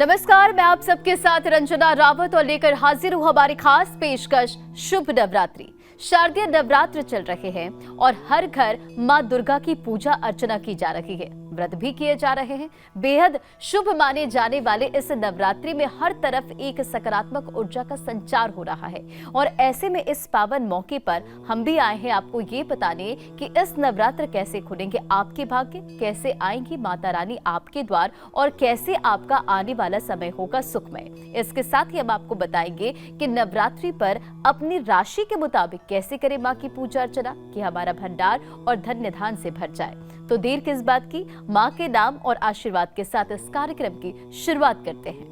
नमस्कार, मैं आप सबके साथ रंजना रावत और लेकर हाजिर हूं हमारी खास पेशकश शुभ नवरात्रि। शारदीय नवरात्र चल रहे हैं और हर घर मां दुर्गा की पूजा अर्चना की जा रही है, व्रत भी किए जा रहे हैं। बेहद शुभ माने जाने वाले इस नवरात्रि में हर तरफ एक सकारात्मक ऊर्जा का संचार हो रहा है और ऐसे में इस पावन मौके पर हम भी आए हैं आपको ये बताने कि इस नवरात्र कैसे खुलेंगे आपके भाग्य, कैसे आएंगी माता रानी आपके द्वार और कैसे आपका आने वाला समय होगा सुखमय। इसके साथ ही हम आपको बताएंगे कि नवरात्रि पर अपनी राशि के मुताबिक कैसे करें मां की पूजा अर्चना कि हमारा भंडार और धन निधान से भर जाए। तो देर किस बात की, मां के नाम और आशीर्वाद के साथ इस कार्यक्रम की शुरुआत करते हैं।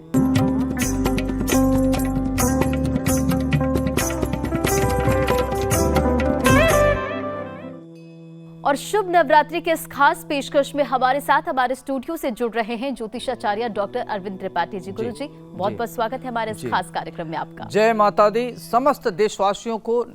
और शुभ नवरात्रि के इस खास पेशकश में हमारे साथ हमारे स्टूडियो से जुड़ रहे हैं ज्योतिषाचार्य डॉक्टर अरविंद त्रिपाठी जी। गुरु जी बहुत बहुत स्वागत है हमारे इस खास कार्यक्रम में आपका। जय माता दी। समस्त देशवासियों को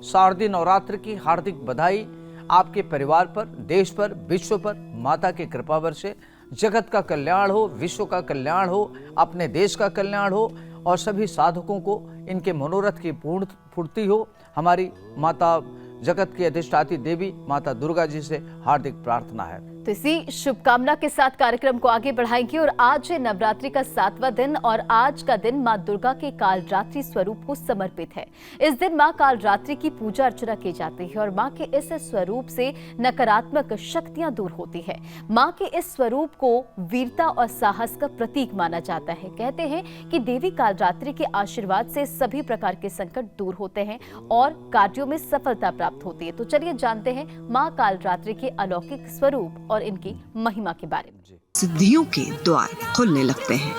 शारदीय नवरात्र की हार्दिक बधाई। आपके परिवार पर, देश पर, विश्व पर माता की कृपा वर्षे। जगत का कल्याण हो, विश्व का कल्याण हो, अपने देश का कल्याण हो और सभी साधकों को इनके मनोरथ की पूर्ण पूर्ति हो। हमारी माता जगत की अधिष्ठात्री देवी माता दुर्गा जी से हार्दिक प्रार्थना है। तो इसी शुभकामना के साथ कार्यक्रम को आगे बढ़ाएंगे और आज है नवरात्रि का 7वां दिन और आज का दिन मां दुर्गा के कालरात्रि स्वरूप को समर्पित है। इस दिन मां कालरात्रि की पूजा अर्चना की जाती है और मां के इस स्वरूप से नकारात्मक शक्तियां दूर होती है। मां के इस स्वरूप को वीरता और साहस का प्रतीक माना जाता है। कहते हैं कि देवी कालरात्रि के आशीर्वाद से सभी प्रकार के संकट दूर होते हैं और कार्यों में सफलता प्राप्त होती है। तो चलिए जानते हैं मां कालरात्रि के अलौकिक स्वरूप और इनकी महिमा के बारे में। सिद्धियों के द्वार खुलने लगते हैं।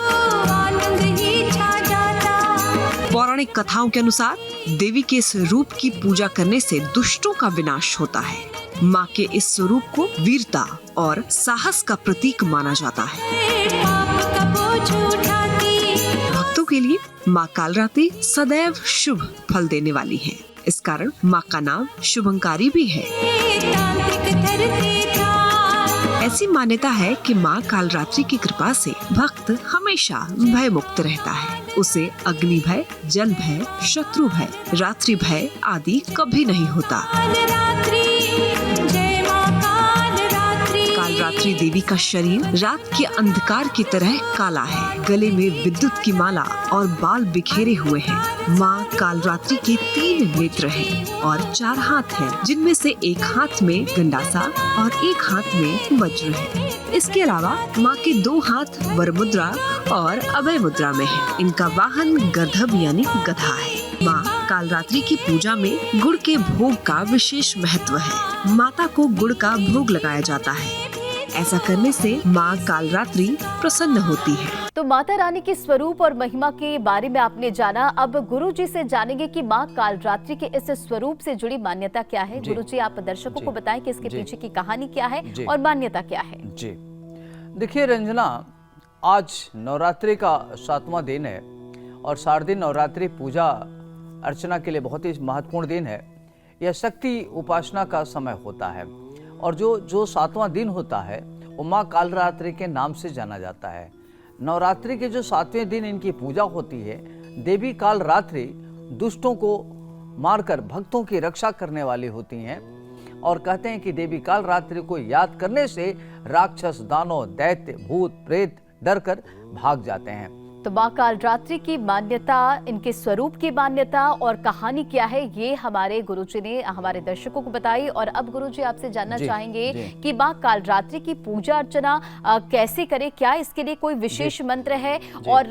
पौराणिक कथाओं के अनुसार देवी के इस रूप की पूजा करने से दुष्टों का विनाश होता है। मां के इस स्वरूप को वीरता और साहस का प्रतीक माना जाता है। भक्तों के लिए मां कालरात्रि सदैव शुभ फल देने वाली है। इस कारण मां का नाम शुभंकारी भी है। ऐसी मान्यता है कि मां कालरात्रि की कृपा से भक्त हमेशा भय मुक्त रहता है। उसे अग्नि भय, जल भय, शत्रु भय, रात्रि भय आदि कभी नहीं होता। कालरात्रि देवी का शरीर रात के अंधकार की तरह काला है। गले में विद्युत की माला और बाल बिखेरे हुए हैं। मां कालरात्रि के 3 नेत्र हैं और 4 हाथ हैं, जिनमें से एक हाथ में गंडासा और एक हाथ में वज्र है। इसके अलावा मां के 2 हाथ वरमुद्रा और अभय मुद्रा में है। इनका वाहन गर्दभ यानी गधा है। मां कालरात्रि की पूजा में गुड़ के भोग का विशेष महत्व है। माता को गुड़ का भोग लगाया जाता है। ऐसा करने से मां कालरात्रि प्रसन्न होती है। तो माता रानी के स्वरूप और महिमा के बारे में आपने जाना। अब गुरु जी से जानेंगे कि मां कालरात्रि के इस स्वरूप से जुड़ी मान्यता क्या है। गुरु जी आप दर्शकों को बताएं कि इसके पीछे की कहानी क्या है और मान्यता क्या है। जी देखिए रंजना, आज नवरात्रि का 7वां दिन है और शारदीय नवरात्रि पूजा अर्चना के लिए बहुत ही महत्वपूर्ण दिन है। यह शक्ति उपासना का समय होता है और जो 7वां दिन होता है वो माँ कालरात्रि के नाम से जाना जाता है। नवरात्रि के जो 7वें दिन इनकी पूजा होती है, देवी कालरात्रि दुष्टों को मारकर भक्तों की रक्षा करने वाली होती हैं और कहते हैं कि देवी कालरात्रि को याद करने से राक्षस, दानव, दैत्य, भूत, प्रेत डर कर भाग जाते हैं। तो मां कालरात्रि की मान्यता, इनके स्वरूप की मान्यता और कहानी क्या है, ये हमारे गुरुजी ने हमारे दर्शकों को बताई। और अब गुरुजी आपसे जानना चाहेंगे कि मां कालरात्रि की पूजा अर्चना कैसे करें, क्या इसके लिए कोई विशेष मंत्र है और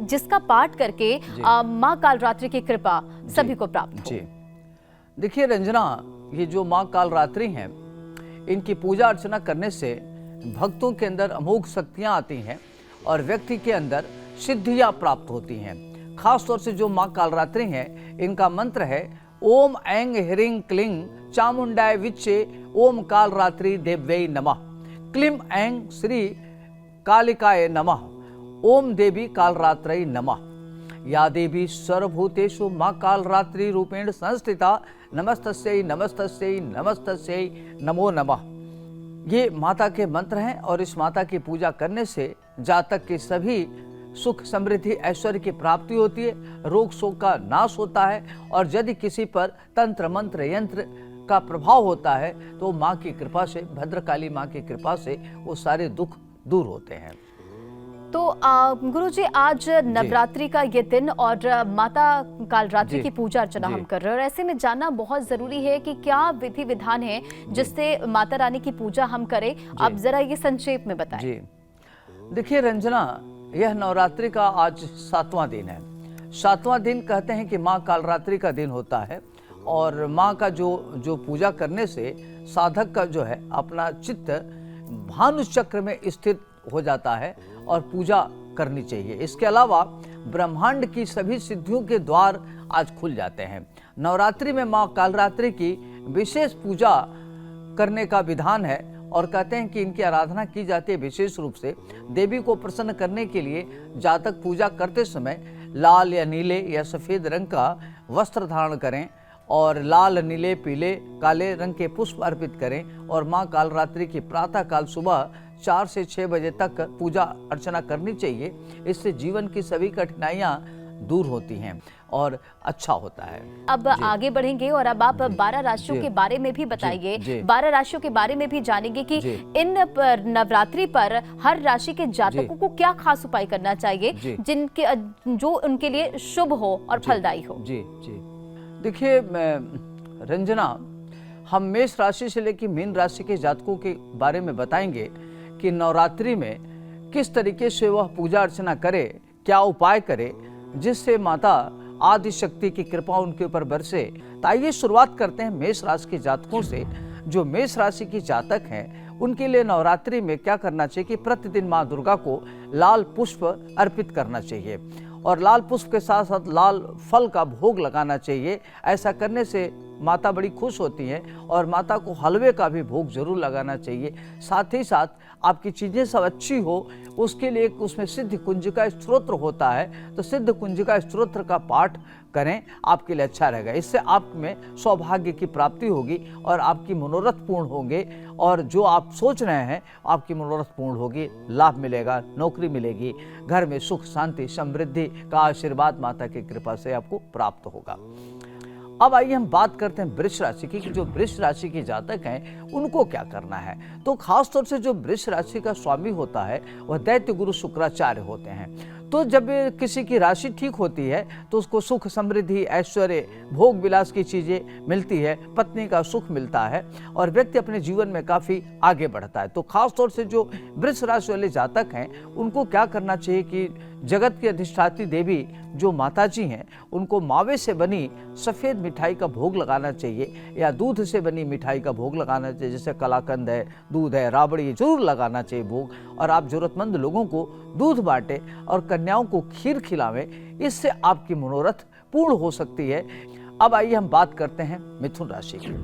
जिसका पाठ करके मां कालरात्रि की कृपा सभी को प्राप्त हो। देखिए रंजना, ये जो मां कालरात्रि हैं, इनकी पूजा अर्चना करने से भक्तों के अंदर अमोघ शक्तियां आती हैं और व्यक्ति के अंदर सिद्धियां प्राप्त होती हैं। खास तौर से जो मां कालरात्रि हैं, इनका मंत्र है ओम ऐंग ह्रीं क्लीं चामुंडाय विच्चे ओम कालरात्रि देव्यै नमः। क्लीं ऐंग श्री कालिकाय नमः। ओम देवी कालरात्रै नमः। या देवी सर्वभूतेषु मां कालरात्रि रूपेण संस्थिता नमस्तस्यै नमस्तस्यै नमस्तस्यै नमो नमः। ये माता के मंत्र हैं और इस माता की पूजा करने से जातक की सभी सुख समृद्धि ऐश्वर्य की प्राप्ति होती है, रोग शोक का नाश होता है, और यदि किसी पर तंत्र मंत्र यंत्र का प्रभाव होता है तो माँ की कृपा से, भद्रकाली माँ की कृपा से वो सारे दुख दूर होते हैं। तो गुरुजी, आज नवरात्रि का ये दिन और माता कालरात्रि की पूजा अर्चना हम कर रहे हैं, और ऐसे में जानना बहुत जरूरी है कि क्या विधि विधान है जिससे माता रानी की पूजा हम करें। आप जरा ये संक्षेप में बताएं। जी देखिए रंजना, यह नवरात्रि का आज 7वां दिन है। 7वां दिन कहते हैं कि माँ कालरात्रि का दिन होता है, और माँ का जो पूजा करने से साधक का जो है अपना चित्त भानु चक्र में स्थित हो जाता है और पूजा करनी चाहिए। इसके अलावा ब्रह्मांड की सभी सिद्धियों के द्वार आज खुल जाते हैं। नवरात्रि में माँ कालरात्रि की विशेष पूजा करने का विधान है, और कहते हैं कि इनकी आराधना की जाती है विशेष रूप से देवी को प्रसन्न करने के लिए। जातक पूजा करते समय लाल या नीले या सफ़ेद रंग का वस्त्र धारण करें, और लाल नीले पीले काले रंग के पुष्प अर्पित करें, और माँ कालरात्रि की प्रातः काल सुबह 4 से 6 बजे तक पूजा अर्चना करनी चाहिए। इससे जीवन की सभी कठिनाइयाँ दूर होती हैं और अच्छा होता है। अब आगे बढ़ेंगे और अब आप 12 राशियों के बारे में भी बताइए। 12 राशियों के बारे में भी जानेंगे कि इन नवरात्रि पर हर राशि के जातकों को क्या खास उपाय करना चाहिए जिनके जो उनके लिए शुभ हो और फलदायी हो। जी जी देखिए रंजना, हम मेष राशि से लेकर मीन राशि के जातकों के बारे में बताएंगे कि नवरात्रि में किस तरीके से वह पूजा अर्चना करे, क्या उपाय करे जिससे माता आदि शक्ति की कृपा उनके ऊपर बरसे। तो आइए शुरुआत करते हैं मेष राशि के जातकों से। जो मेष राशि के जातक हैं उनके लिए नवरात्रि में क्या करना चाहिए कि प्रतिदिन माँ दुर्गा को लाल पुष्प अर्पित करना चाहिए, और लाल पुष्प के साथ साथ लाल फल का भोग लगाना चाहिए। ऐसा करने से माता बड़ी खुश होती हैं, और माता को हलवे का भी भोग जरूर लगाना चाहिए। साथ ही साथ आपकी चीज़ें सब अच्छी हो उसके लिए उसमें सिद्ध कुंजिका स्तोत्र होता है, तो सिद्ध कुंजिका स्तोत्र का पाठ करें, आपके लिए अच्छा रहेगा। इससे आप में सौभाग्य की प्राप्ति होगी और आपकी मनोरथ पूर्ण होंगे, और जो आप सोच रहे हैं आपकी मनोरथ पूर्ण होगी, लाभ मिलेगा, नौकरी मिलेगी, घर में सुख शांति समृद्धि का आशीर्वाद माता की कृपा से आपको प्राप्त होगा। अब आइए हम बात करते हैं वृष राशि की कि जो वृष राशि के जातक हैं उनको क्या करना है। तो खास तौर से जो वृष राशि का स्वामी होता है वह दैत्य गुरु शुक्राचार्य होते हैं। तो जब किसी की राशि ठीक होती है तो उसको सुख समृद्धि ऐश्वर्य भोग विलास की चीज़ें मिलती है, पत्नी का सुख मिलता है, और व्यक्ति अपने जीवन में काफ़ी आगे बढ़ता है। तो खास तौर से जो वृष राशि वाले जातक हैं उनको क्या करना चाहिए कि जगत की अधिष्ठात्री देवी जो माता जी हैं उनको मावे से बनी सफ़ेद मिठाई का भोग लगाना चाहिए, या दूध से बनी मिठाई का भोग लगाना चाहिए, जैसे कलाकंद है, दूध है, राबड़ी जरूर लगाना चाहिए भोग। और आप जरूरतमंद लोगों को दूध बांटें और कन्याओं को खीर खिलावें, इससे आपकी मनोरथ पूर्ण हो सकती है। अब आइए हम बात करते हैं मिथुन राशि की।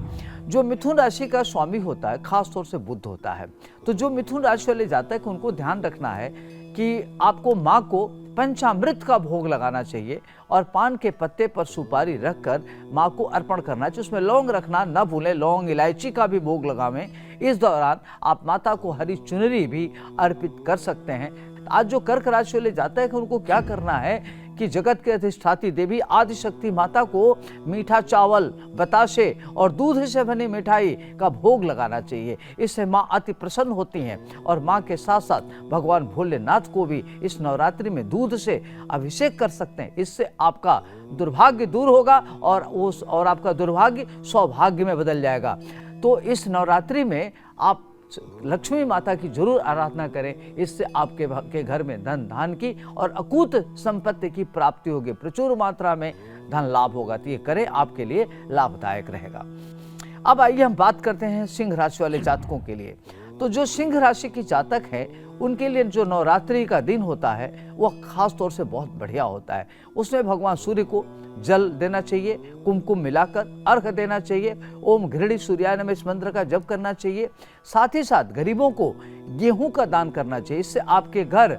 जो मिथुन राशि का स्वामी होता है खास तौर से बुध होता है। तो जो मिथुन राशि वाले जातक हैं उनको ध्यान रखना है कि आपको माँ को पंचामृत का भोग लगाना चाहिए, और पान के पत्ते पर सुपारी रखकर माँ को अर्पण करना चाहिए। उसमें लौंग रखना न भूलें, लौंग इलायची का भी भोग लगावें। इस दौरान आप माता को हरी चुनरी भी अर्पित कर सकते हैं। आज जो कर्क राशि वाले जातक हैं उनको क्या करना है कि जगत के अधिष्ठात्री देवी आदिशक्ति माता को मीठा चावल, बताशे और दूध से बनी मिठाई का भोग लगाना चाहिए। इससे माँ अति प्रसन्न होती हैं, और माँ के साथ साथ भगवान भोलेनाथ को भी इस नवरात्रि में दूध से अभिषेक कर सकते हैं। इससे आपका दुर्भाग्य दूर होगा और आपका दुर्भाग्य सौभाग्य में बदल जाएगा। तो इस नवरात्रि में आप लक्ष्मी माता की जरूर आराधना करें, इससे आपके घर में धन धान की और अकूत संपत्ति की प्राप्ति होगी, प्रचुर मात्रा में धन लाभ होगा। तो ये करें, आपके लिए लाभदायक रहेगा। अब आइए हम बात करते हैं सिंह राशि वाले जातकों के लिए। तो जो सिंह राशि के जातक हैं उनके लिए जो नवरात्रि का दिन होता है वह खास तौर से बहुत बढ़िया होता है। उसमें भगवान सूर्य को जल देना चाहिए, कुमकुम मिलाकर अर्घ देना चाहिए, ओम घृणी सूर्याय नमः इस मंत्र का जप करना चाहिए। साथ ही साथ गरीबों को गेहूं का दान करना चाहिए। इससे आपके घर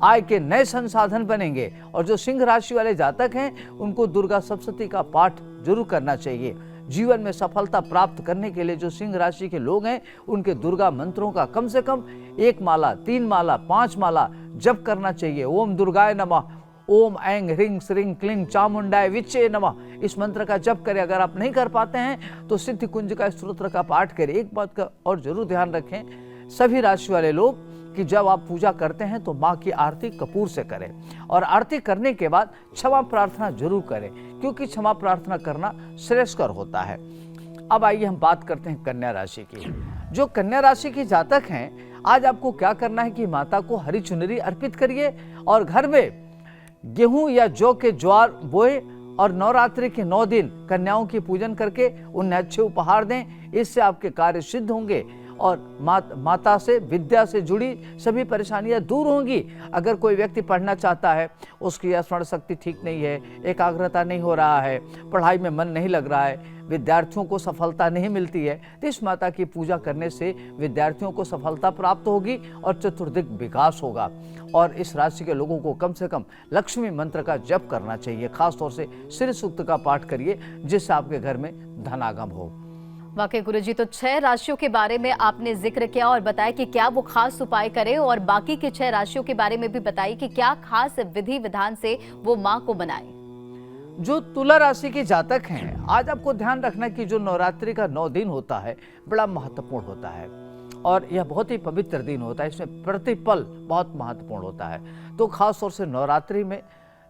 आय के नए संसाधन बनेंगे। और जो सिंह राशि वाले जातक हैं उनको दुर्गा सप्तशती का पाठ जरूर करना चाहिए। जीवन में सफलता प्राप्त करने के लिए जो सिंह राशि के लोग हैं उनके दुर्गा मंत्रों का कम से कम 1 माला, 3 माला, 5 माला जप करना चाहिए। ओम दुर्गाय नमः, ओम ऐंग ह्रीं श्रीं क्लीं चामुंडाय विच्चे नमः, इस मंत्र का जप करें। अगर आप नहीं कर पाते हैं तो सिद्धि कुंजिका स्तोत्र का पाठ करें। एक बात का और जरूर ध्यान रखें सभी राशि वाले लोग कि जब आप पूजा करते हैं तो माँ की आरती कपूर से करें, और आरती करने के बाद क्षमा प्रार्थना जरूर करें, क्योंकि क्षमा प्रार्थना करना श्रेयस्कर होता है। अब आइए हम बात करते हैं कन्या राशि की। जो कन्या राशि के जातक हैं, आज आपको क्या करना है कि माता को हरी चुनरी अर्पित करिए और घर में गेहूं या जौ के ज्वार बोए और नवरात्रि के 9 दिन कन्याओं की पूजन करके उन्हें अच्छे उपहार दें। इससे आपके कार्य सिद्ध होंगे और माता से, विद्या से जुड़ी सभी परेशानियां दूर होंगी। अगर कोई व्यक्ति पढ़ना चाहता है, उसकी स्मरण शक्ति ठीक नहीं है, एकाग्रता नहीं हो रहा है, पढ़ाई में मन नहीं लग रहा है, विद्यार्थियों को सफलता नहीं मिलती है, तो इस माता की पूजा करने से विद्यार्थियों को सफलता प्राप्त होगी और चतुर्दिक विकास होगा। और इस राशि के लोगों को कम से कम लक्ष्मी मंत्र का जप करना चाहिए। खासतौर से श्री सूक्त का पाठ करिए, जिससे आपके घर में धनागम हो। वाकई गुरुजी, तो 6 राशियों के बारे में आपने जिक्र किया और बताया कि क्या वो खास उपाय करें, और बाकी की 6 राशियों के बारे में भी बताइए कि क्या खास विधि विधान से वो माँ को मनाए। जो तुला राशि के जातक हैं, आज आपको ध्यान रखना कि जो नवरात्रि का 9 दिन होता है बड़ा महत्वपूर्ण होता है और यह बहुत ही पवित्र दिन होता है। इसमें प्रतिपल बहुत महत्वपूर्ण होता है। तो खास तौर से नवरात्रि में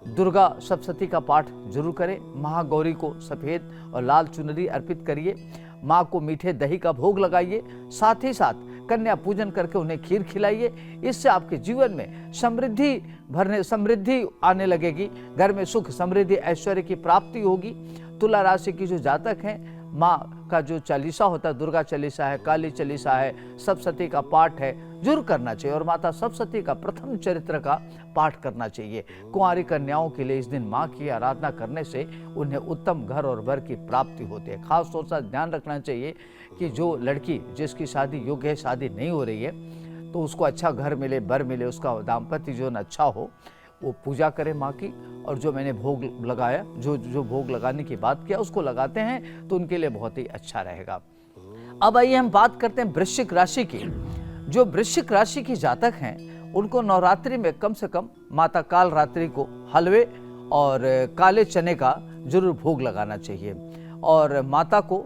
दुर्गा सप्तशती का पाठ जरूर करें। महागौरी को सफेद और लाल चुनरी अर्पित करिए। माँ को मीठे दही का भोग लगाइए। साथ ही साथ कन्या पूजन करके उन्हें खीर खिलाइए। इससे आपके जीवन में समृद्धि आने लगेगी। घर में सुख, समृद्धि, ऐश्वर्य की प्राप्ति होगी। तुला राशि की जो जातक हैं, माँ का जो चालीसा होता है, दुर्गा चालीसा है, काली चालीसा है, सप्तशती का पाठ है, जरूर करना चाहिए। और माता सप्तशती का प्रथम चरित्र का पाठ करना चाहिए। कुंवारी कन्याओं के लिए इस दिन माँ की आराधना करने से उन्हें उत्तम घर और वर की प्राप्ति होती है। खास तौर से ध्यान रखना चाहिए कि जो लड़की जिसकी शादी योग्य है, शादी नहीं हो रही है, तो उसको अच्छा घर मिले, वर मिले, उसका दाम्पत्य जीवन अच्छा हो, वो पूजा करें माँ की। और जो मैंने भोग लगाया, जो भोग लगाने की बात किया, उसको लगाते हैं तो उनके लिए बहुत ही अच्छा रहेगा। अब आइए हम बात करते हैं वृश्चिक राशि की। जो वृश्चिक राशि की जातक हैं, उनको नवरात्रि में कम से कम माता काल रात्रि को हलवे और काले चने का जरूर भोग लगाना चाहिए और माता को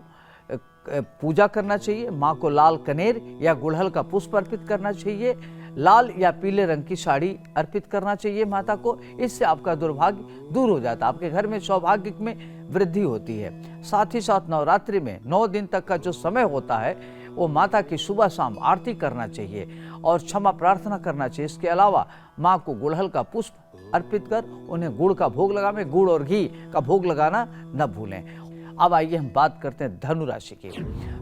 पूजा करना चाहिए। माँ को लाल कनेर या गुड़हल का पुष्प अर्पित करना चाहिए। लाल या पीले रंग की साड़ी अर्पित करना चाहिए माता को। इससे आपका दुर्भाग्य दूर हो जाता है, आपके घर में सौभाग्य में वृद्धि होती है। साथ ही साथ नवरात्रि में 9 दिन तक का जो समय होता है, वो माता की सुबह शाम आरती करना चाहिए और क्षमा प्रार्थना करना चाहिए। इसके अलावा माँ को गुड़हल का पुष्प अर्पित कर उन्हें गुड़ का भोग लगाएं। गुड़ और घी का भोग लगाना न भूलें। अब आइए हम बात करते हैं धनु राशि की।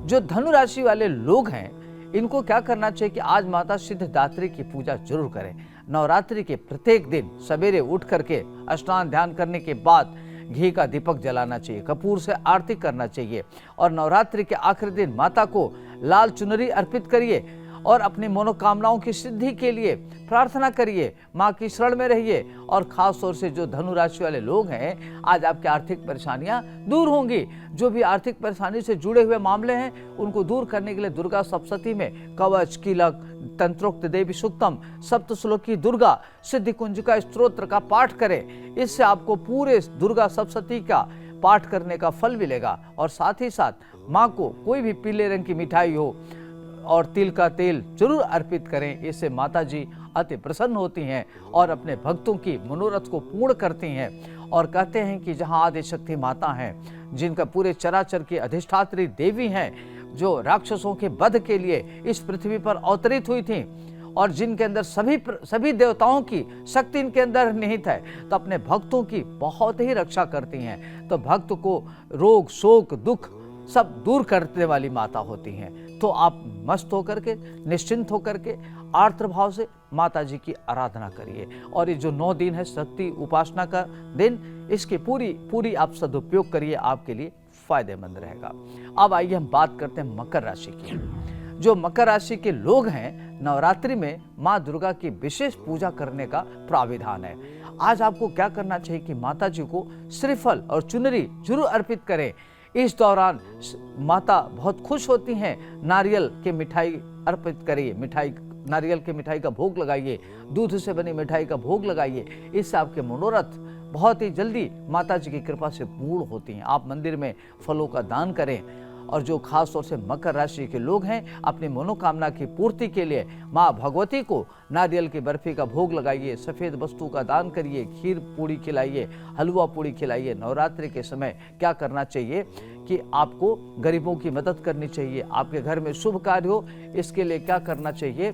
जो धनु राशि वाले लोग हैं, इनको क्या करना चाहिए कि आज माता सिद्धिदात्री की पूजा जरूर करें। नवरात्रि के प्रत्येक दिन सवेरे उठ करके स्नान ध्यान करने के बाद घी का दीपक जलाना चाहिए, कपूर से आरती करना चाहिए और नवरात्रि के आखिरी दिन माता को लाल चुनरी अर्पित करिए और अपनी मनोकामनाओं की सिद्धि के लिए प्रार्थना करिए। माँ की शरण में रहिए। और खास तौर से जो धनु राशि वाले लोग हैं, आज आपकी आर्थिक परेशानियां दूर होंगी। जो भी आर्थिक परेशानी से जुड़े हुए मामले हैं, उनको दूर करने के लिए दुर्गा सप्तशती में कवच, कीलक, तंत्रोक्त देवी सूक्तम, सप्तश्लोकी दुर्गा सिद्धि कुंजिका स्तोत्र का पाठ करें। इससे आपको पूरे दुर्गा सप्तशती का पाठ करने का फल मिलेगा। और साथ ही साथ माँ को कोई भी पीले रंग की मिठाई हो और तिल का तेल जरूर अर्पित करें। इससे माता जी अति प्रसन्न होती हैं और अपने भक्तों की मनोरथ को पूर्ण करती हैं। और कहते हैं कि जहाँ आदिशक्ति माता हैं, जिनका पूरे चराचर की अधिष्ठात्री देवी हैं, जो राक्षसों के वध के लिए इस पृथ्वी पर अवतरित हुई थी और जिनके अंदर सभी देवताओं की शक्ति इनके अंदर निहित है, तो अपने भक्तों की बहुत ही रक्षा करती हैं। तो भक्त को रोग, शोक, दुख सब दूर करने वाली माता होती हैं। तो आप मस्त होकर के, निश्चिंत होकर के, आर्द्र भाव से माता जी की आराधना करिए। और ये जो 9 दिन है शक्ति उपासना का दिन, इसकी पूरी आप सदुपयोग करिए, आपके लिए फायदेमंद रहेगा। अब आइए हम बात करते हैं मकर राशि की। जो मकर राशि के लोग हैं, नवरात्रि में माँ दुर्गा की विशेष पूजा करने का प्राविधान है। आज आपको क्या करना चाहिए कि माता जी को श्रीफल और चुनरी जरूर अर्पित करें। इस दौरान माता बहुत खुश होती हैं। नारियल की मिठाई अर्पित करिए, मिठाई नारियल की मिठाई का भोग लगाइए, दूध से बनी मिठाई का भोग लगाइए। इससे आपके मनोरथ बहुत ही जल्दी माता जी की कृपा से पूर्ण होती हैं। आप मंदिर में फलों का दान करें। और जो खास तौर से मकर राशि के लोग हैं, अपनी मनोकामना की पूर्ति के लिए माँ भगवती को नारियल की बर्फी का भोग लगाइए, सफ़ेद वस्तु का दान करिए, खीर पूड़ी खिलाइए, हलवा पूड़ी खिलाइए। नवरात्रि के समय क्या करना चाहिए कि आपको गरीबों की मदद करनी चाहिए। आपके घर में शुभ कार्य हो, इसके लिए क्या करना चाहिए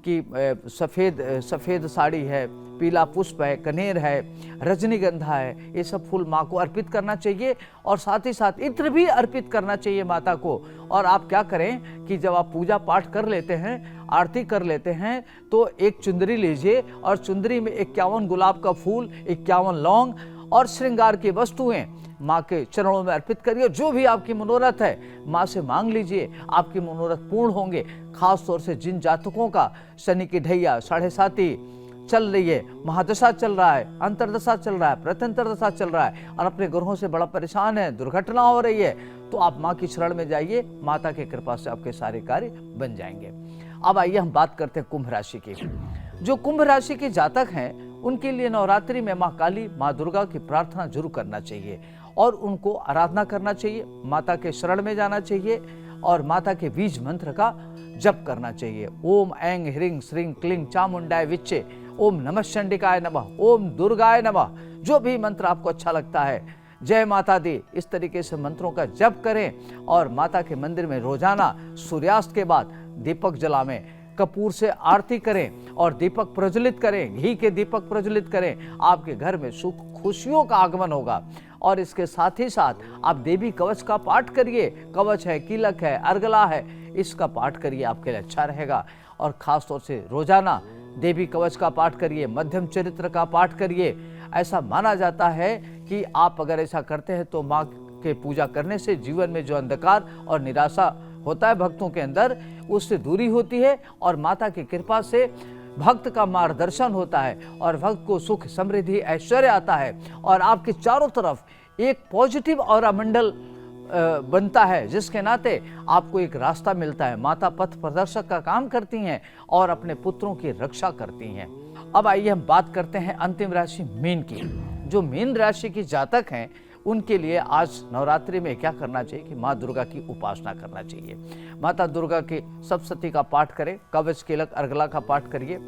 कि सफ़ेद साड़ी है, पीला पुष्प है, कनेर है, रजनीगंधा है, ये सब फूल माँ को अर्पित करना चाहिए। और साथ ही साथ इत्र भी अर्पित करना चाहिए माता को। और आप क्या करें कि जब आप पूजा पाठ कर लेते हैं, आरती कर लेते हैं, तो एक चुंदरी लीजिए और चुंदरी में 51 गुलाब का फूल, 51 लौंग और श्रृंगार की वस्तुएं माँ के चरणों में अर्पित करिए। जो भी आपकी मनोरथ है माँ से मांग लीजिए, आपकी मनोरथ पूर्ण होंगे। खास तौर से जिन जातकों का शनि की ढैया 7.5 चल रही है, महादशा चल रहा है, अंतरदशा चल रहा है, प्रत्यंतर दशा चल रहा है और अपने ग्रहों से बड़ा परेशान है, दुर्घटना हो रही है, तो आप माँ की शरण में जाइए। माता की कृपा से आपके सारे कार्य बन जाएंगे। अब आइए हम बात करते हैं कुंभ राशि की। जो कुंभ राशि के जातक हैं, उनके लिए नवरात्रि में माँ काली, माँ दुर्गा की प्रार्थना जरूर करना चाहिए और उनको आराधना करना चाहिए। माता के शरण में जाना चाहिए और माता के बीज मंत्र का जप करना चाहिए। ओम ऐं ह्रीं श्रीं क्लीं चामुंडाय विच्चे, ओम नमः चंडिकाय नमः, ओम दुर्गाय नमः। जो भी मंत्र आपको अच्छा लगता है, जय माता दी, इस तरीके से मंत्रों का जप करें। और माता के मंदिर में रोजाना सूर्यास्त के बाद दीपक जलावें, कपूर से आरती करें और दीपक प्रज्वलित करें, घी के दीपक प्रज्वलित करें। आपके घर में सुख खुशियों का आगमन होगा। और इसके साथ ही साथ आप देवी कवच का पाठ करिए। कवच है, कीलक है, अर्गला है, इसका पाठ करिए, आपके लिए अच्छा रहेगा। और खास तौर से रोजाना देवी कवच का पाठ करिए, मध्यम चरित्र का पाठ करिए। ऐसा माना जाता है कि आप अगर ऐसा करते हैं तो माँ के पूजा करने से जीवन में जो अंधकार और निराशा होता है भक्तों के अंदर, उससे दूरी होती है और माता की कृपा से भक्त का मार्गदर्शन होता है और भक्त को सुख, समृद्धि, ऐश्वर्य आता है और आपके चारों तरफ एक पॉजिटिव ऑरा मंडल बनता है, जिसके नाते आपको एक रास्ता मिलता है। माता पथ प्रदर्शक का काम करती हैं और अपने पुत्रों की रक्षा करती हैं। अब आइए हम बात करते हैं अंतिम राशि मीन की। जो मीन राशि की जातक हैं, उनके लिए आज नवरात्रि में क्या करना चाहिए कि माँ दुर्गा की उपासना करना चाहिए। माता दुर्गा की सप्तशती का पाठ करें, कवच, कीलक, अर्गला का पाठ करिए,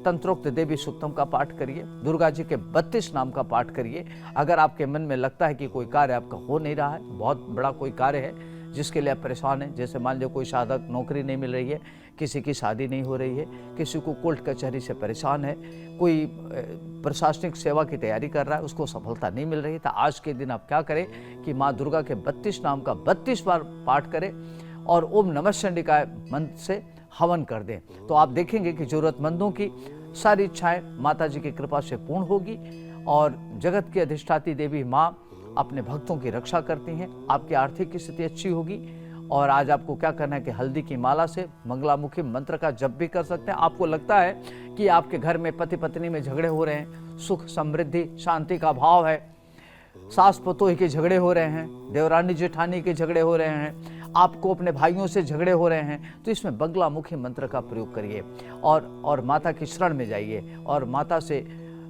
तंत्रोक्त देवी सूक्तम का पाठ करिए, दुर्गा जी के 32 नाम का पाठ करिए। अगर आपके मन में लगता है कि कोई कार्य आपका हो नहीं रहा है, बहुत बड़ा कोई कार्य है जिसके लिए आप परेशान हैं, जैसे मान लीजिए कोई साधक नौकरी नहीं मिल रही है, किसी की शादी नहीं हो रही है, किसी को कोर्ट कचहरी से परेशान है, कोई प्रशासनिक सेवा की तैयारी कर रहा है, उसको सफलता नहीं मिल रही है, तो आज के दिन आप क्या करें कि माँ दुर्गा के 32 नाम का 32 बार पाठ करें और ओम नमः चंडिकाय मंत्र से हवन कर दें। तो आप देखेंगे कि जरूरतमंदों की सारी इच्छाएं माता जी की कृपा से पूर्ण होगी और जगत की अधिष्ठाती देवी माँ अपने भक्तों की रक्षा करती हैं। आपकी आर्थिक स्थिति अच्छी होगी। और आज आपको क्या करना है कि हल्दी की माला से मंगलामुखी मंत्र का जप भी कर सकते हैं। आपको लगता है कि आपके घर में पति पत्नी में झगड़े हो रहे हैं, सुख, समृद्धि, शांति का भाव है, सास पतोही के झगड़े हो रहे हैं, देवरानी जेठानी के झगड़े हो रहे हैं, आपको अपने भाइयों से झगड़े हो रहे हैं, तो इसमें बगलामुखी मंत्र का प्रयोग करिए और माता की शरण में जाइए और माता से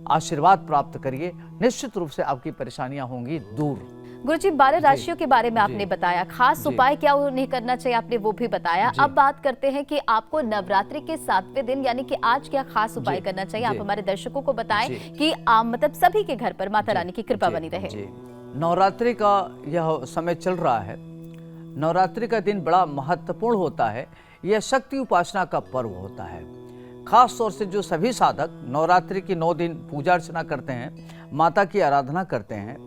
आशीर्वाद प्राप्त करिए। निश्चित रूप से आपकी परेशानियां होंगी दूर। गुरुजी, 12 राशियों के बारे में आपने बताया, खास उपाय क्या उन्हें करना चाहिए आपने वो भी बताया। अब बात करते हैं कि आपको नवरात्रि के 7वें दिन यानी कि आज क्या खास उपाय करना चाहिए। आप हमारे दर्शकों को बताएं कि मतलब सभी के घर पर माता रानी की कृपा बनी रहे। नवरात्रि का यह समय चल रहा है। नवरात्रि का दिन बड़ा महत्वपूर्ण होता है। यह शक्ति उपासना का पर्व होता है। खास तौर से जो सभी साधक नवरात्रि की 9 दिन पूजा अर्चना करते हैं, माता की आराधना करते हैं,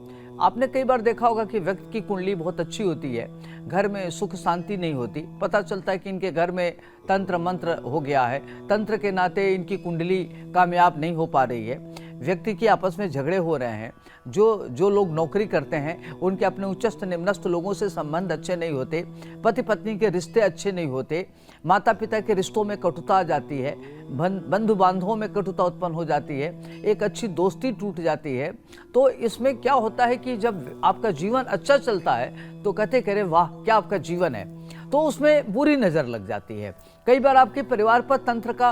आपने कई बार देखा होगा कि व्यक्ति की कुंडली बहुत अच्छी होती है, घर में सुख शांति नहीं होती, पता चलता है कि इनके घर में तंत्र मंत्र हो गया है, तंत्र के नाते इनकी कुंडली कामयाब नहीं हो पा रही है, व्यक्ति की आपस में झगड़े हो रहे हैं, जो लोग नौकरी करते हैं उनके अपने उच्चस्थ निम्नस्थ लोगों से संबंध अच्छे नहीं होते, पति पत्नी के रिश्ते अच्छे नहीं होते, माता पिता के रिश्तों में कटुता आ जाती है, बंधु बांधवों में कटुता उत्पन्न हो जाती है, एक अच्छी दोस्ती टूट जाती है। तो इसमें क्या होता है कि जब आपका जीवन अच्छा चलता है तो कहते करें वाह क्या आपका जीवन है। तो उसमें बुरी नज़र लग जाती है। कई बार आपके परिवार पर तंत्र का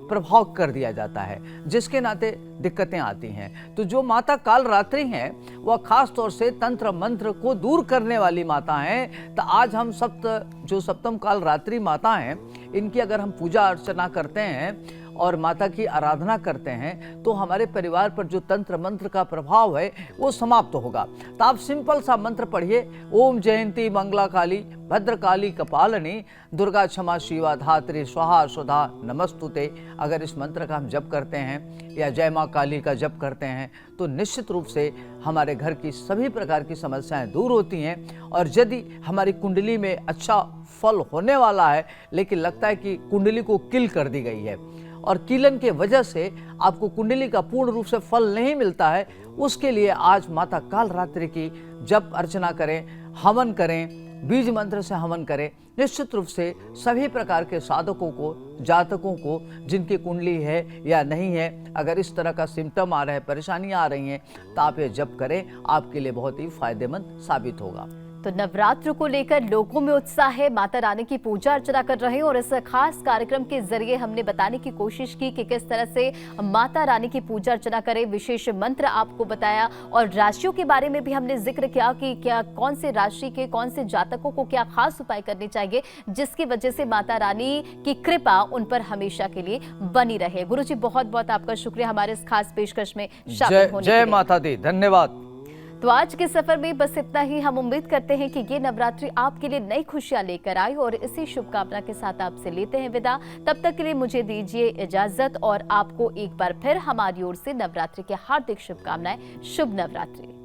प्रभाव कर दिया जाता है, जिसके नाते दिक्कतें आती हैं। तो जो माता कालरात्रि हैं वह खास तौर से तंत्र मंत्र को दूर करने वाली माता हैं। तो आज हम सप्तम कालरात्रि माता हैं, इनकी अगर हम पूजा अर्चना करते हैं और माता की आराधना करते हैं तो हमारे परिवार पर जो तंत्र मंत्र का प्रभाव है वो समाप्त होगा। तो आप सिंपल सा मंत्र पढ़िए, ओम जयंती मंगला काली भद्रकाली कपालिनी दुर्गा क्षमा शिवा धात्री स्वाहा सुधा नमस्तुते। अगर इस मंत्र का हम जप करते हैं या जय माँ काली का जप करते हैं तो निश्चित रूप से हमारे घर की सभी प्रकार की समस्याएं दूर होती हैं। और यदि हमारी कुंडली में अच्छा फल होने वाला है लेकिन लगता है कि कुंडली को किल कर दी गई है और कीलन के वजह से आपको कुंडली का पूर्ण रूप से फल नहीं मिलता है, उसके लिए आज माता कालरात्रि की जप अर्चना करें, हवन करें, बीज मंत्र से हवन करें। निश्चित रूप से सभी प्रकार के साधकों को, जातकों को जिनकी कुंडली है या नहीं है, अगर इस तरह का सिम्टम आ रहा है, परेशानियां आ रही हैं, तो आप ये जप करें, आपके लिए बहुत ही फायदेमंद साबित होगा। तो नवरात्र को लेकर लोगों में उत्साह है, माता रानी की पूजा अर्चना कर रहे हैं और इस खास कार्यक्रम के जरिए हमने बताने की कोशिश की कि किस तरह से माता रानी की पूजा अर्चना करें, विशेष मंत्र आपको बताया और राशियों के बारे में भी हमने जिक्र किया कि क्या कौन से राशि के कौन से जातकों को क्या खास उपाय करने चाहिए जिसकी वजह से माता रानी की कृपा उन पर हमेशा के लिए बनी रहे। गुरु जी बहुत बहुत आपका शुक्रिया हमारे इस खास पेशकश में शामिल होने के लिए। जय माता दी, धन्यवाद। तो आज के सफर में बस इतना ही। हम उम्मीद करते हैं कि ये नवरात्रि आपके लिए नई खुशियां लेकर आए और इसी शुभकामना के साथ आपसे लेते हैं विदा। तब तक के लिए मुझे दीजिए इजाजत और आपको एक बार फिर हमारी ओर से नवरात्रि की हार्दिक शुभकामनाएं। शुभ नवरात्रि।